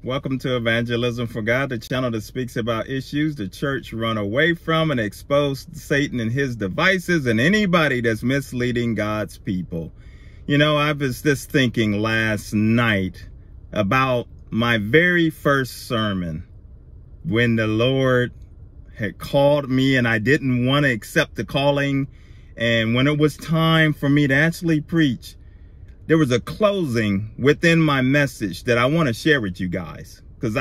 Welcome to Evangelism for God, the channel that speaks about issues the church run away from and expose Satan and his devices and anybody that's misleading God's people. You know, I was just thinking last night about my very first sermon when the Lord had called me and I didn't want to accept the calling. And when it was time for me to actually preach, there was a closing within my message that I want to share with you guys, because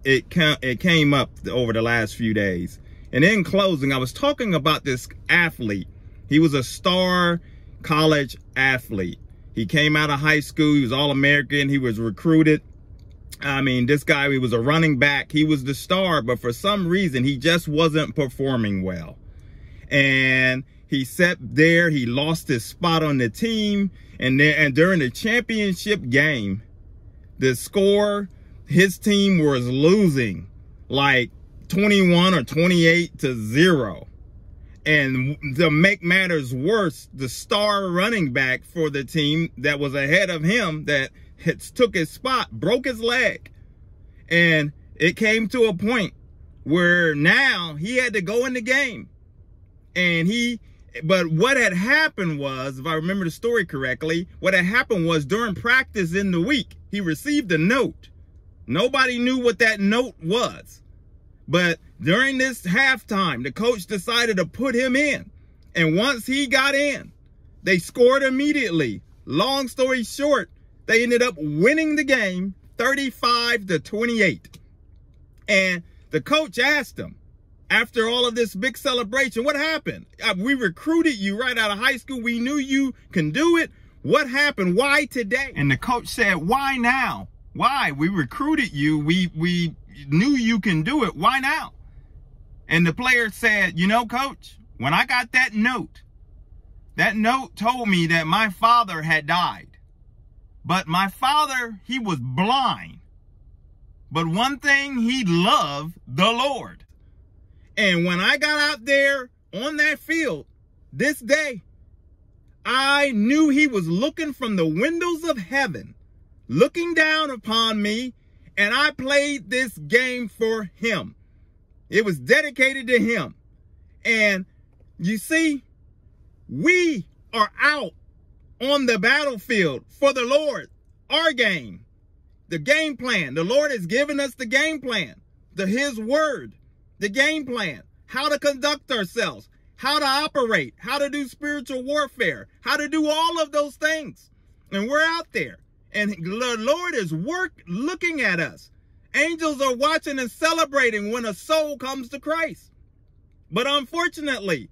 it came up over the last few days. And in closing, I was talking about this athlete. He was a star college athlete. He came out of high school. He was All-American. He was recruited. I mean, this guy, he was a running back. He was the star, but for some reason, he just wasn't performing well. And he sat there. He lost his spot on the team. And during the championship game, the score, his team was losing like 21 or 28-0. And to make matters worse, the star running back for the team that was ahead of him that took his spot broke his leg. And it came to a point where now he had to go in the game. But what had happened was, if I remember the story correctly, what had happened was during practice in the week, he received a note. Nobody knew what that note was. But during this halftime, the coach decided to put him in. And once he got in, they scored immediately. Long story short, they ended up winning the game 35-28. And the coach asked him, after all of this big celebration, what happened? We recruited you right out of high school. We knew you can do it. What happened? Why today? And the coach said, why now? Why? We recruited you. We knew you can do it. Why now? And the player said, you know, coach, when I got that note told me that my father had died. But my father, he was blind. But one thing, he loved the Lord. And when I got out there on that field this day, I knew he was looking from the windows of heaven, looking down upon me, and I played this game for him. It was dedicated to him. And you see, we are out on the battlefield for the Lord, our game, the game plan. The Lord has given us the game plan, his word. The game plan, how to conduct ourselves, how to operate, how to do spiritual warfare, how to do all of those things. And we're out there. And the Lord is looking at us. Angels are watching and celebrating when a soul comes to Christ. But unfortunately,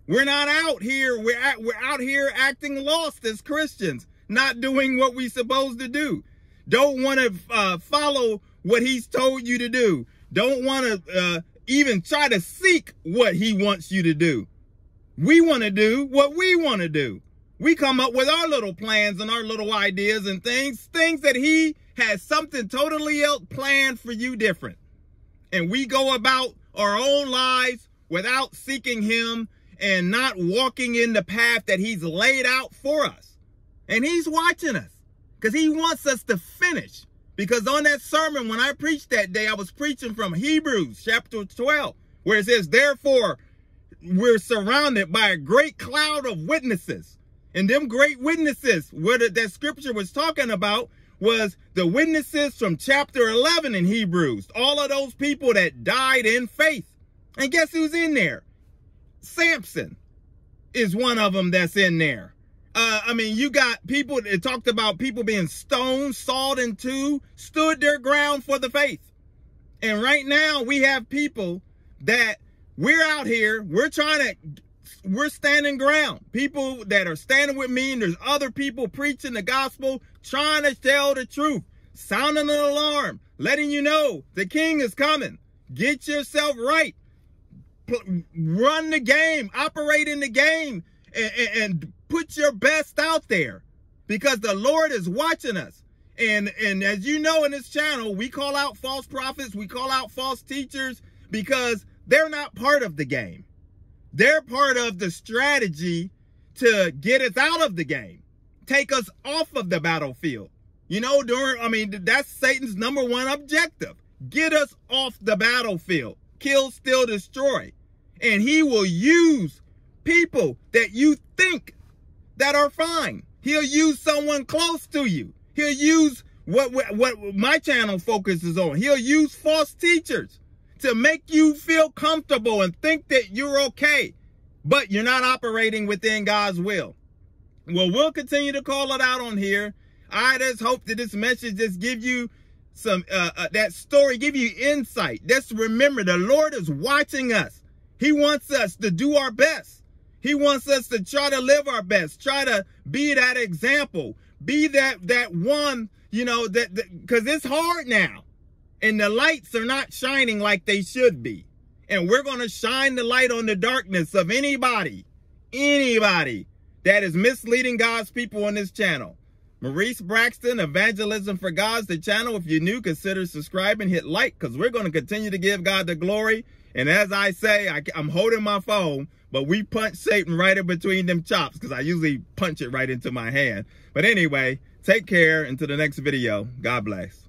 we're not out here. We're out here acting lost as Christians, not doing what we're supposed to do. Don't want to follow what he's told you to do. Don't want to even try to seek what he wants you to do. We want to do what we want to do. We come up with our little plans and our little ideas and things that he has something totally else planned for you different. And we go about our own lives without seeking him and not walking in the path that he's laid out for us. And he's watching us because he wants us to finish. Because on that sermon, when I preached that day, I was preaching from Hebrews chapter 12, where it says, therefore, we're surrounded by a great cloud of witnesses. And them great witnesses, what that scripture was talking about was the witnesses from chapter 11 in Hebrews. All of those people that died in faith. And guess who's in there? Samson is one of them that's in there. I mean, you got people that talked about people being stoned, sawed in two, stood their ground for the faith. And right now we have people that we're out here, we're standing ground. People that are standing with me, and there's other people preaching the gospel, trying to tell the truth, sounding an alarm, letting you know the king is coming. Get yourself right. Run the game, operate in the game, and put your best out there, because the Lord is watching us. And as you know, in this channel, we call out false prophets, we call out false teachers, because they're not part of the game. They're part of the strategy to get us out of the game, take us off of the battlefield. You know, that's Satan's #1 objective. Get us off the battlefield. Kill, steal, destroy. And he will use people that you think that are fine. He'll use someone close to you. He'll use what my channel focuses on. He'll use false teachers to make you feel comfortable and think that you're okay, but you're not operating within God's will. Well, we'll continue to call it out on here. I just hope that this message just give you some, that story, give you insight. Just remember, the Lord is watching us. He wants us to do our best. He wants us to try to live our best, try to be that example, be that one, you know, because it's hard now. And the lights are not shining like they should be. And we're going to shine the light on the darkness of anybody that is misleading God's people on this channel. Maurice Braxton, Evangelism for God's the channel. If you're new, consider subscribing, hit like, because we're going to continue to give God the glory. And as I say, I'm holding my phone, but we punch Satan right in between them chops, because I usually punch it right into my hand. But anyway, take care. Until the next video. God bless.